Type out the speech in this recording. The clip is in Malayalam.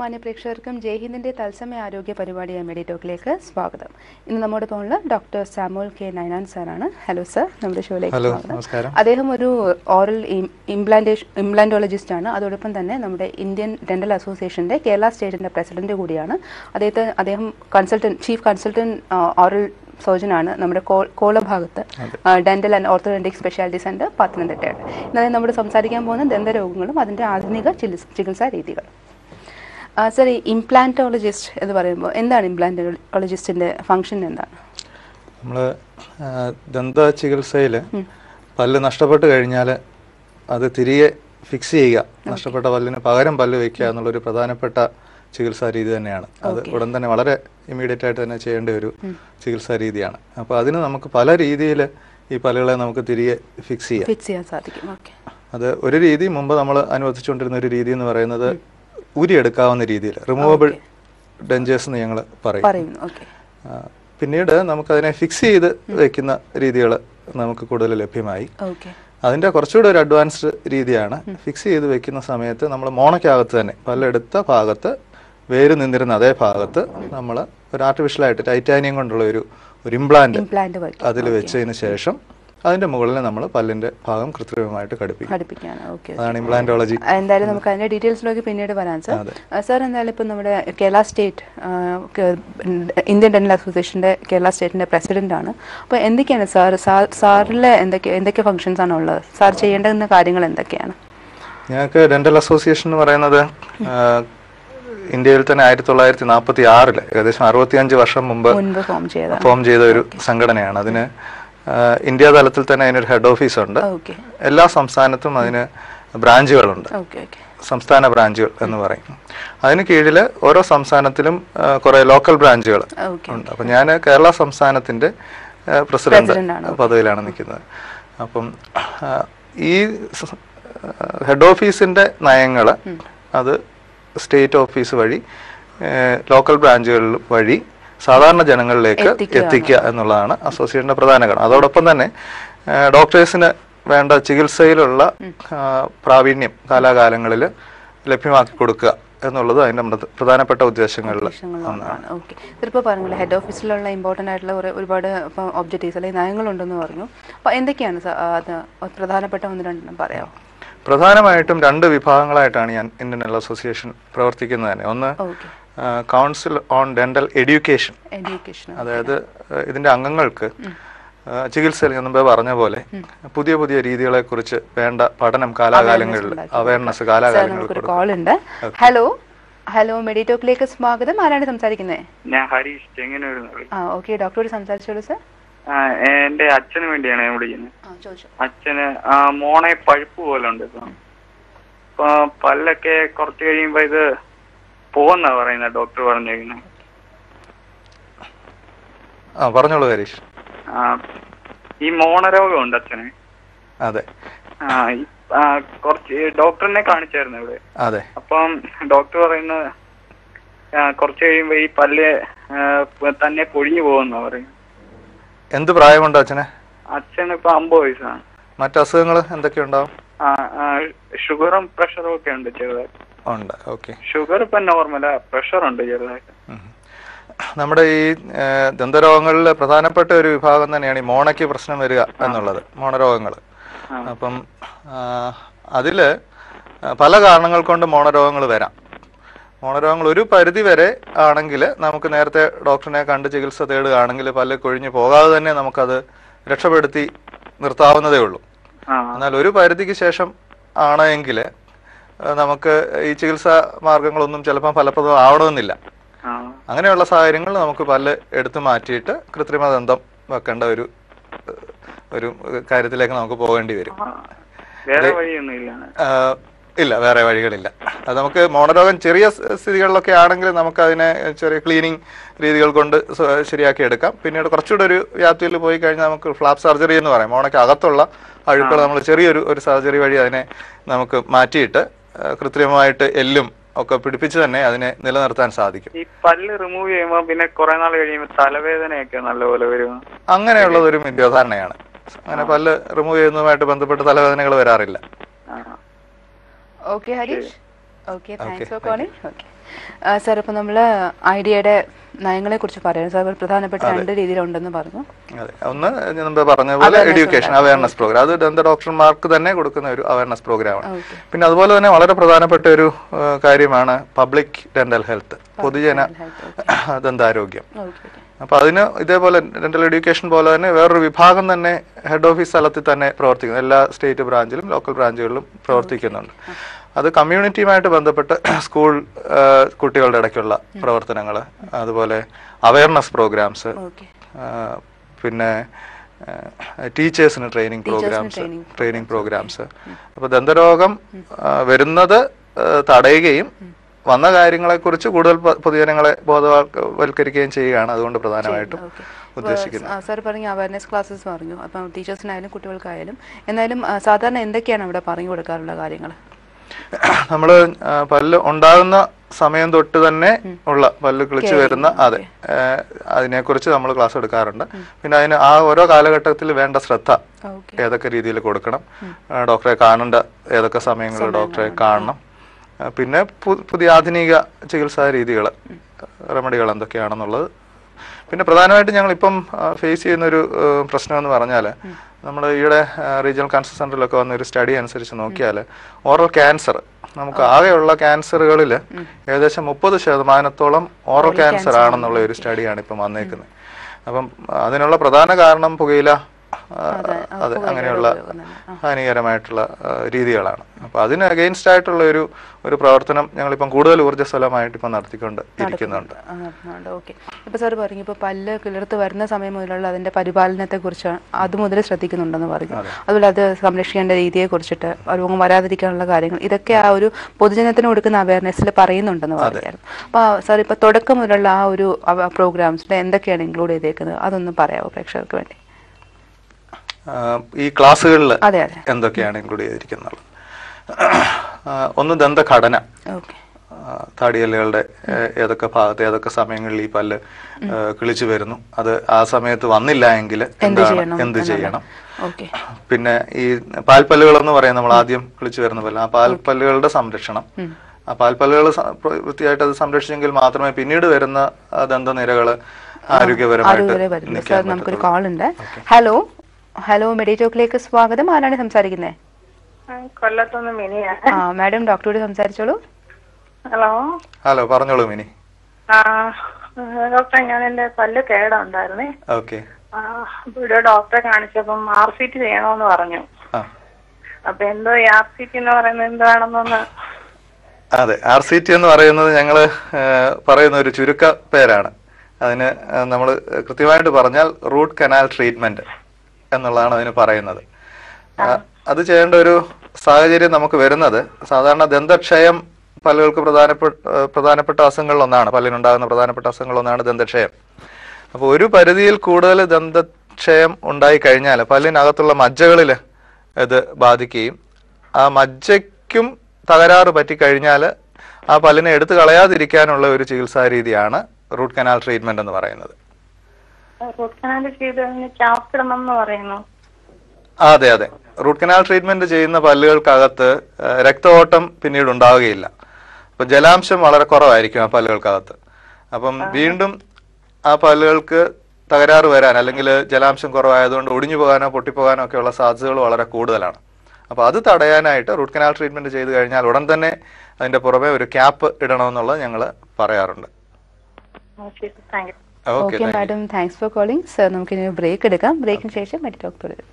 മാന്യ പ്രേക്ഷകർക്കും ജയ്ഹിന്ദിന്റെ തത്സമയ ആരോഗ്യ പരിപാടിയായ മെഡിറ്റോക്കിലേക്ക് സ്വാഗതം. ഇന്ന് നമ്മുടെ പോലുള്ള ഡോക്ടർ സാമുൽ കെ നൈനാൻ സാറാണ്. ഹലോ സർ, നമ്മുടെ ഷോയിലേക്ക് സ്വാഗതം. അദ്ദേഹം ഒരു ഓറൽ ഇംപ്ലാന്റോളജിസ്റ്റ് ആണ്. അതോടൊപ്പം തന്നെ നമ്മുടെ ഇന്ത്യൻ ഡെന്റൽ അസോസിയേഷന്റെ കേരള സ്റ്റേറ്റിന്റെ പ്രസിഡന്റ് കൂടിയാണ്. അദ്ദേഹം ചീഫ് കൺസൾട്ടന്റ് ഓറൽ സർജനാണ് നമ്മുടെ കോളഭാഗത്ത് dental and orthodontic speciality centre പത്തനംതിട്ടയാണ്. ഇന്നലെ നമ്മൾ സംസാരിക്കാൻ പോകുന്ന ദന്തരോഗങ്ങളും അതിന്റെ ആധുനിക ചികിത്സാ രീതികൾ. സർ, ഈ ഇംപ്ലാന്റോളജിസ്റ്റ് എന്ന് പറയുമ്പോൾ എന്താണ് ഇംപ്ലാന്റോളജിസ്റ്റിന്റെ ഫംഗ്ഷൻ എന്താണ്? നമ്മൾ ദന്ത ചികിത്സയിൽ പല്ല് നഷ്ടപ്പെട്ട് കഴിഞ്ഞാൽ അത് തിരികെ ഫിക്സ് ചെയ്യുക, നഷ്ടപ്പെട്ട പല്ലിന് പകരം പല്ല് വയ്ക്കുക എന്നുള്ളൊരു പ്രധാനപ്പെട്ട ചികിത്സാ രീതി തന്നെയാണ്. അത് ഉടൻ തന്നെ വളരെ ഇമ്മീഡിയറ്റ് ആയിട്ട് തന്നെ ചെയ്യേണ്ട ഒരു ചികിത്സാ രീതിയാണ്. അപ്പോൾ അതിന് നമുക്ക് പല രീതിയിൽ ഈ പല്ലുകളെ നമുക്ക് തിരികെ ഫിക്സ് ചെയ്യാൻ സാധിക്കും. അത് ഒരു രീതി, മുമ്പ് നമ്മൾ അനുവദിച്ചുകൊണ്ടിരുന്ന ഒരു രീതി എന്ന് പറയുന്നത് ഊരിയെടുക്കാവുന്ന രീതിയിൽ റിമൂവബിൾ ഡെഞ്ചേഴ്സ് എന്ന് ഞങ്ങൾ പറയും. പിന്നീട് നമുക്കതിനെ ഫിക്സ് ചെയ്ത് വെക്കുന്ന രീതികൾ നമുക്ക് കൂടുതൽ ലഭ്യമായി. അതിൻ്റെ കുറച്ചുകൂടെ ഒരു അഡ്വാൻസ്ഡ് രീതിയാണ് ഫിക്സ് ചെയ്ത് വെക്കുന്ന സമയത്ത് നമ്മൾ മോണയ്ക്കകത്ത് തന്നെ പല്ലെടുത്ത ഭാഗത്ത് വേര് നിന്നിരുന്ന അതേ ഭാഗത്ത് നമ്മൾ ഒരു ആർട്ടിഫിഷ്യലായിട്ട് ടൈറ്റാനിയം കൊണ്ടുള്ള ഒരു ഇംപ്ലാന്റ് അതിൽ വെച്ചതിന് ശേഷം അതിന്റെ മുകളിൽ നമ്മൾ പല്ലിന്റെ ഭാഗം കൃത്രിമമായിട്ട് ഘടിപ്പിക്കുകയാണ്. അതാണ് ഇംപ്ലാന്റോളജി. എന്തായാലും നമുക്ക് അതിന്റെ ഡീറ്റെയിൽസിലേക്ക് പിന്നീട് വരാം സർ. സർ, എന്തായാലും ഇപ്പം നമ്മുടെ കേരള സ്റ്റേറ്റ് ഇന്ത്യൻ ഡെന്റൽ അസോസിയേഷന്റെ കേരള സ്റ്റേറ്റിന്റെ പ്രസിഡന്റ് ആണ്. അപ്പോൾ എന്തൊക്കെയാണ് സാറിലെ എന്തൊക്കെ ഫംഗ്ഷൻസ് ആണ് ഉള്ളത്? സാർ ചെയ്യേണ്ടുന്ന കാര്യങ്ങൾ എന്തൊക്കെയാണ്? ഞങ്ങൾക്ക് ഡെന്റൽ അസോസിയേഷൻ എന്ന് പറയുന്നത് ഇന്ത്യയിൽ തന്നെ 1946 ഏകദേശം 65 വർഷം മുമ്പ് ഫോം ചെയ്ത ഒരു സംഘടനയാണ്. അതിന് ഇന്ത്യ തലത്തിൽ തന്നെ അതിനൊരു ഹെഡ് ഓഫീസ് ഉണ്ട്. എല്ലാ സംസ്ഥാനത്തും അതിന് ബ്രാഞ്ചുകളുണ്ട്, സംസ്ഥാന ബ്രാഞ്ചുകൾ എന്ന് പറയും. അതിന് കീഴിൽ ഓരോ സംസ്ഥാനത്തിലും കുറെ ലോക്കൽ ബ്രാഞ്ചുകൾ ഉണ്ട്. അപ്പം ഞാൻ കേരള സംസ്ഥാനത്തിന്റെ പ്രസിഡന്റ് പദവിയിലാണ് നിൽക്കുന്നത്. അപ്പം ഈ ഹെഡ് ഓഫീസിന്റെ നയങ്ങൾ അത് സ്റ്റേറ്റ് ഓഫീസ് വഴി ലോക്കൽ ബ്രാഞ്ചുകൾ വഴി സാധാരണ ജനങ്ങളിലേക്ക് എത്തിക്കുക എന്നുള്ളതാണ് അസോസിയേഷന്റെ പ്രധാന കാരണം. അതോടൊപ്പം തന്നെ ഡോക്ടേഴ്സിന് വേണ്ട ചികിത്സയിലുള്ള പ്രാവീണ്യം കാലാകാലങ്ങളിൽ ലഭ്യമാക്കി കൊടുക്കുക എന്നുള്ളത് അതിന്റെ പ്രധാനപ്പെട്ട ഉദ്ദേശങ്ങളിൽ ഒന്നാണ്. ഇപ്പോൾ പറഞ്ഞില്ല, ഹെഡ് ഓഫീസിലുള്ള ഇമ്പോർട്ടൻ്റ് ആയിട്ടുള്ള ഒരുപാട് ഒബ്ജക്റ്റീവ്സ് അല്ലെങ്കിൽ നയങ്ങളുണ്ടെന്ന് പറഞ്ഞു. അപ്പോൾ എന്തൊക്കെയാണ് പ്രധാനപ്പെട്ട ഒന്ന് രണ്ടെണ്ണം പറയാമോ? പ്രധാനമായിട്ടും 2 വിഭാഗങ്ങളായിട്ടാണ് ഞാൻ ഇന്ത്യൻ ഡെന്റൽ അസോസിയേഷൻ പ്രവർത്തിക്കുന്നത് തന്നെ. ഒന്ന് കൗൺസിൽ ഓൺ ഡെന്റൽ എഡ്യൂക്കേഷൻ, അതായത് ഇതിന്റെ അംഗങ്ങൾക്ക് ചികിത്സയിൽ മുമ്പേ പറഞ്ഞ പോലെ പുതിയ പുതിയ രീതികളെ കുറിച്ച് വേണ്ട പഠനം കാലാകാലങ്ങളിൽ അവയർനെസ് കാലാകാലങ്ങളിൽ. ഹലോ, മെഡിറ്റോക്കിലേക്ക് സ്വാഗതം. ആരാണ് സംസാരിക്കുന്നത്? ഞാൻ ഹരീഷ് ചെങ്ങന്നൂർ. ഓക്കെ, ഡോക്ടറോട് സംസാരിച്ചോളൂ സർ. എന്റെ അച്ഛന് വേണ്ടിയാണ് ഞാൻ വിളിക്കുന്നത്. അച്ഛന് മോണെ പഴുപ്പ് പോലെ ഉണ്ട്. ഇപ്പൊ പല്ലൊക്കെ കുറച്ച് കഴിയുമ്പോ ഇത് പോവെന്നാ പറയുന്ന ഡോക്ടർ പറഞ്ഞേക്കുന്നത്. പറഞ്ഞോളൂ ഹരീഷ്. ഈ മോണരോഗം ഉണ്ട് അച്ഛന്. അതെ. കുറച്ച് ഡോക്ടറിനെ കാണിച്ചായിരുന്നു ഇവിടെ. അതെ. അപ്പം ഡോക്ടർ പറയുന്നത് കുറച്ച് കഴിയുമ്പോ ഈ പല്ല് തന്നെ പൊഴിഞ്ഞു പോകുന്ന പറയുന്നത്. എന്ത് പ്രായമുണ്ട് അച്ഛന്? അച്ഛന് ഇപ്പൊ 50 വയസ്സാണ്. മറ്റു അസുഖങ്ങൾ എന്തൊക്കെയുണ്ടാവും? ഷുഗറും പ്രഷറും ഒക്കെ ഉണ്ട് ചെറുതായിട്ട്. ഉണ്ട്. ഓക്കെ. ഷുഗർ ഇപ്പൊ നോർമലാ, പ്രഷർ ഉണ്ട് ചെറുതായിട്ട്. നമ്മുടെ ഈ ദന്തരോഗങ്ങളിൽ പ്രധാനപ്പെട്ട ഒരു വിഭാഗം തന്നെയാണ് ഈ മോണയ്ക്ക് പ്രശ്നം വരിക എന്നുള്ളത്, മോണരോഗങ്ങൾ. അപ്പം അതില് പല കാരണങ്ങൾ കൊണ്ട് മോണരോഗങ്ങൾ വരാം. മോണരോഗങ്ങൾ ഒരു പരിധി വരെ ആണെങ്കിൽ നമുക്ക് നേരത്തെ ഡോക്ടറിനെ കണ്ട് ചികിത്സ തേടുകയാണെങ്കിൽ പല്ല് കൊഴിഞ്ഞു പോകാതെ തന്നെ നമുക്കത് രക്ഷപ്പെടുത്തി നിർത്താവുന്നതേ ഉള്ളൂ. എന്നാൽ ഒരു പരിധിക്ക് ശേഷം ആണെങ്കിൽ നമുക്ക് ഈ ചികിത്സാ മാർഗങ്ങളൊന്നും ചിലപ്പോൾ ഫലപ്രദം ആവണമെന്നില്ല. അങ്ങനെയുള്ള സാഹചര്യങ്ങൾ നമുക്ക് പല്ല് എടുത്തു മാറ്റിയിട്ട് കൃത്രിമ ദന്തം വെക്കേണ്ട ഒരു കാര്യത്തിലേക്ക് നമുക്ക് പോകേണ്ടി വരും. ഇല്ല, വേറെ വഴികളില്ല. അത് നമുക്ക് മോണരോഗം ചെറിയ സ്ഥിതികളിലൊക്കെ ആണെങ്കിൽ നമുക്ക് അതിനെ ചെറിയ ക്ലീനിങ് രീതികൾ കൊണ്ട് ശരിയാക്കി എടുക്കാം. പിന്നീട് കുറച്ചുകൂടെ ഒരു വ്യാപ്തിയിൽ പോയി കഴിഞ്ഞാൽ നമുക്ക് ഫ്ലാപ്പ് സർജറി എന്ന് പറയും. മോണയ്ക്ക് അകത്തുള്ള അഴുക്കൾ നമ്മൾ ചെറിയൊരു സർജറി വഴി അതിനെ നമുക്ക് മാറ്റിയിട്ട് കൃത്രിമമായിട്ട് എല്ലും ഒക്കെ പിടിപ്പിച്ച് തന്നെ അതിനെ നിലനിർത്താൻ സാധിക്കും. ഈ പല്ല് റിമൂവ് ചെയ്യുമ്പോൾ പിന്നെ കുറെ നാൾ കഴിയുമ്പോൾ തലവേദനയൊക്കെ നല്ലപോലെ വരും. അങ്ങനെയുള്ളത് ഒരു മിഥ്യാധാരണയാണ്. അങ്ങനെ പല്ല് റിമൂവ് ചെയ്യുന്നതുമായിട്ട് ബന്ധപ്പെട്ട് തലവേദനകൾ വരാറില്ല. Okay, Harish. Okay, thanks for calling. Okay. Sir ഇപ്പോൾ നമ്മൾ ഐഡിയയുടെ നയങ്ങളെ കുറിച്ച് പറയാം. സാർ പ്രധാനപ്പെട്ട 2 രീതിയിലുണ്ടെന്ന് പറഞ്ഞു. അതെ, ഒന്ന് ഞാൻ പറഞ്ഞ പോലെ എഡ്യൂക്കേഷൻ അവയർനെസ് പ്രോഗ്രാം, അത് ദന്ത ഡോക്ടർമാർക്ക് തന്നെ കൊടുക്കുന്ന ഒരു അവയർനെസ് പ്രോഗ്രാമാണ്. പിന്നെ അതുപോലെ തന്നെ വളരെ പ്രധാനപ്പെട്ട ഒരു കാര്യമാണ് പബ്ലിക് ഡെന്റൽ ഹെൽത്ത്, പൊതുജന ദന്താരോഗ്യം. അപ്പൊ അതിന് ഇതേപോലെ ഡെന്റൽ എഡ്യൂക്കേഷൻ പോലെ തന്നെ വേറൊരു വിഭാഗം തന്നെ ഹെഡ് ഓഫീസ് തലത്തിൽ തന്നെ പ്രവർത്തിക്കുന്നു. എല്ലാ സ്റ്റേറ്റ് ബ്രാഞ്ചിലും ലോക്കൽ ബ്രാഞ്ചുകളിലും പ്രവർത്തിക്കുന്നുണ്ട്. അത് കമ്മ്യൂണിറ്റിയുമായിട്ട് ബന്ധപ്പെട്ട് സ്കൂൾ കുട്ടികളുടെ ഇടയ്ക്കുള്ള പ്രവർത്തനങ്ങൾ, അതുപോലെ അവയർനെസ് പ്രോഗ്രാംസ്, പിന്നെ ടീച്ചേഴ്സിന് ട്രെയിനിങ് പ്രോഗ്രാംസ്. അപ്പോൾ ദന്തരോഗം വരുന്നത് തടയുകയും വന്ന കാര്യങ്ങളെക്കുറിച്ച് കൂടുതൽ പൊതുജനങ്ങളെ ബോധവൽക്കരിക്കുകയും ചെയ്യുകയാണ് അതുകൊണ്ട് പ്രധാനമായിട്ടും ഉദ്ദേശിക്കുന്നത്. സാർ പറഞ്ഞു അവയർനെസ് ക്ലാസ്സസ് പറഞ്ഞു. അപ്പം ടീച്ചേഴ്സിനായാലും കുട്ടികൾക്കായാലും എന്നാലും സാധാരണ എന്തൊക്കെയാണ് അവിടെ പറഞ്ഞു കൊടുക്കാറുള്ള കാര്യങ്ങൾ? നമ്മൾ പല്ല് ഉണ്ടാകുന്ന സമയം തൊട്ട് തന്നെ ഉള്ള പല്ല് കിളിച്ചു വരുന്ന അതിനെക്കുറിച്ച് നമ്മൾ ക്ലാസ് എടുക്കാറുണ്ട്. പിന്നെ അതിന് ആ ഓരോ കാലഘട്ടത്തിൽ വേണ്ട ശ്രദ്ധ ഏതൊക്കെ രീതിയിൽ കൊടുക്കണം, ഡോക്ടറെ കാണേണ്ട ഏതൊക്കെ സമയങ്ങളിൽ ഡോക്ടറെ കാണണം, പിന്നെ പുതിയ ആധുനിക ചികിത്സാ രീതികൾ, റെമഡികൾ എന്തൊക്കെയാണെന്നുള്ളത്. പിന്നെ പ്രധാനമായിട്ടും ഞങ്ങൾ ഇപ്പം ഫേസ് ചെയ്യുന്നൊരു പ്രശ്നം എന്ന് പറഞ്ഞാൽ, നമ്മൾ ഈയിടെ റീജിയണൽ ക്യാൻസർ സെന്ററിലൊക്കെ വന്ന ഒരു സ്റ്റഡി അനുസരിച്ച് നോക്കിയാൽ ഓറൽ ക്യാൻസർ, നമുക്ക് ആകെയുള്ള ക്യാൻസറുകളിൽ ഏകദേശം 30% ഓറൽ ക്യാൻസർ ആണെന്നുള്ള ഒരു സ്റ്റഡിയാണ് ഇപ്പം വന്നേക്കുന്നത്. അപ്പം അതിനുള്ള പ്രധാന കാരണം പുകയില, അങ്ങനെയുള്ള ഹാനികരമായിട്ടുള്ള രീതികളാണ്. അപ്പൊ അതിന് അഗെയിൻസ്റ്റ് ആയിട്ടുള്ള ഒരു പ്രവർത്തനം ഞങ്ങളിപ്പം കൂടുതൽ ഊർജ്ജസ്വലമായിട്ട് ഇപ്പം നടത്തിക്കൊണ്ട് ഇരിക്കുന്നുണ്ട്. ഇപ്പൊ സാർ പറഞ്ഞു ഇപ്പൊ പല്ല് കിളിർത്ത് വരുന്ന സമയം മുതലുള്ള അതിന്റെ പരിപാലനത്തെ കുറിച്ച് അത് മുതൽ ശ്രദ്ധിക്കുന്നുണ്ടെന്ന് പറഞ്ഞു. അതുപോലെ അത് സംരക്ഷിക്കേണ്ട രീതിയെ കുറിച്ചിട്ട് രോഗം വരാതിരിക്കാനുള്ള കാര്യങ്ങൾ, ഇതൊക്കെ ആ ഒരു പൊതുജനത്തിന് കൊടുക്കുന്ന അവയർനെസ്സിൽ പറയുന്നുണ്ടെന്ന് പറയായിരുന്നു. അപ്പൊ സാർ ഇപ്പൊ തുടക്കം മുതലുള്ള ആ ഒരു പ്രോഗ്രാംസിൽ എന്തൊക്കെയാണ് ഇൻക്ലൂഡ് ചെയ്തേക്കുന്നത്, അതൊന്ന് പറയാമോ പ്രേക്ഷകർക്ക് വേണ്ടി? ഈ ക്ലാസ്സുകളിൽ എന്തൊക്കെയാണ് ഇൻക്ലൂഡ് ചെയ്തിരിക്കുന്നത്? ഒന്ന് ദന്തഘടന, താടിയല്ലുകളുടെ ഏതൊക്കെ ഭാഗത്ത് ഏതൊക്കെ സമയങ്ങളിൽ ഈ പല്ല് കിളിച്ചു വരുന്നു, അത് ആ സമയത്ത് വന്നില്ല എങ്കിൽ എന്ത് ചെയ്യണം. പിന്നെ ഈ പാൽപ്പല്ലുകൾ എന്ന് പറയുന്നത് നമ്മൾ ആദ്യം കിളിച്ചു വരുന്ന പല്ല്, ആ പാൽപ്പല്ലുകളുടെ സംരക്ഷണം, ആ പാൽപ്പല്ലുകൾ വൃത്തിയായിട്ട് അത് സംരക്ഷിച്ചെങ്കിൽ മാത്രമേ പിന്നീട് വരുന്ന ദന്തനിരകൾ ആരോഗ്യപരമായിട്ട്. നമുക്കൊരു കോൾ ഉണ്ട്. ഹലോ മെഡിറ്റോക്കിലേക്ക് സ്വാഗതം. ആരാണ് സംസാരിക്കുന്നത്? കൊല്ലത്തുനിന്ന് മിനിയാണ്. മാഡം ഡോക്ടറോട് സംസാരിച്ചോളൂ. ഹലോ പറഞ്ഞോളൂ മിനി. ഡോക്ടർ, ഞാൻ എന്റെ പല്ല് കേടുണ്ടായിരുന്നേ. ഇവിടെ ഡോക്ടറെ കാണിച്ചപ്പം RCT ചെയ്യണമെന്ന് പറഞ്ഞു. അപ്പൊ എന്തോ ഈ RCT എന്ന് പറയുന്നത് എന്താണെന്നൊന്ന്. അതെ, RCT എന്ന് പറയുന്നത് ഞങ്ങള് പറയുന്ന ഒരു ചുരുക്ക പേരാണ്. അതിന് നമ്മൾ കൃത്യമായിട്ട് പറഞ്ഞാൽ റൂട്ട് കനാൽ ട്രീറ്റ്മെന്റ് എന്നുള്ളതാണ് അതിന് പറയുന്നത്. അത് ചെയ്യേണ്ട ഒരു സാഹചര്യം നമുക്ക് വരുന്നത്, സാധാരണ ദന്തക്ഷയം പല്ലുകൾക്ക് പ്രധാനപ്പെട്ട അസുഖങ്ങളിലൊന്നാണ്, പല്ലിനുണ്ടാകുന്ന പ്രധാനപ്പെട്ട അസുഖങ്ങളിലൊന്നാണ് ദന്തക്ഷയം. അപ്പോൾ ഒരു പരിധിയിൽ കൂടുതൽ ദന്തക്ഷയം ഉണ്ടായി കഴിഞ്ഞാൽ പല്ലിനകത്തുള്ള മജ്ജകളിൽ ഇത് ബാധിക്കുകയും ആ മജ്ജയ്ക്കും തകരാറ് പറ്റിക്കഴിഞ്ഞാൽ ആ പല്ലിനെ എടുത്തു കളയാതിരിക്കാനുള്ള ഒരു ചികിത്സാ രീതിയാണ് റൂട്ട് കനാൽ ട്രീറ്റ്മെന്റ് എന്ന് പറയുന്നത്. അതെ, റൂട്ട് കനാൽ ട്രീറ്റ്മെന്റ് ചെയ്യുന്ന പല്ലുകൾക്കകത്ത് രക്തഓട്ടം പിന്നീട് ഉണ്ടാവുകയില്ല. അപ്പൊ ജലാംശം വളരെ കുറവായിരിക്കും ആ പല്ലുകൾക്കകത്ത്. അപ്പം വീണ്ടും ആ പല്ലുകൾക്ക് തകരാറ് വരാൻ, അല്ലെങ്കിൽ ജലാംശം കുറവായതുകൊണ്ട് ഒടിഞ്ഞു പോകാനോ പൊട്ടിപ്പോകാനോ ഒക്കെയുള്ള സാധ്യതകൾ വളരെ കൂടുതലാണ്. അപ്പൊ അത് തടയാനായിട്ട് റൂട്ട് കനാൽ ട്രീറ്റ്മെന്റ് ചെയ്ത് കഴിഞ്ഞാൽ ഉടൻ തന്നെ അതിന്റെ പുറമെ ഒരു ക്യാപ്പ് ഇടണമെന്നുള്ളത് ഞങ്ങൾ പറയാറുണ്ട്. Okay madam, thanks for calling. Sir നമുക്കിനി ബ്രേക്ക് എടുക്കാം. ബ്രേക്കിന് ശേഷം മെഡിറ്റോക്ക് തുടരും.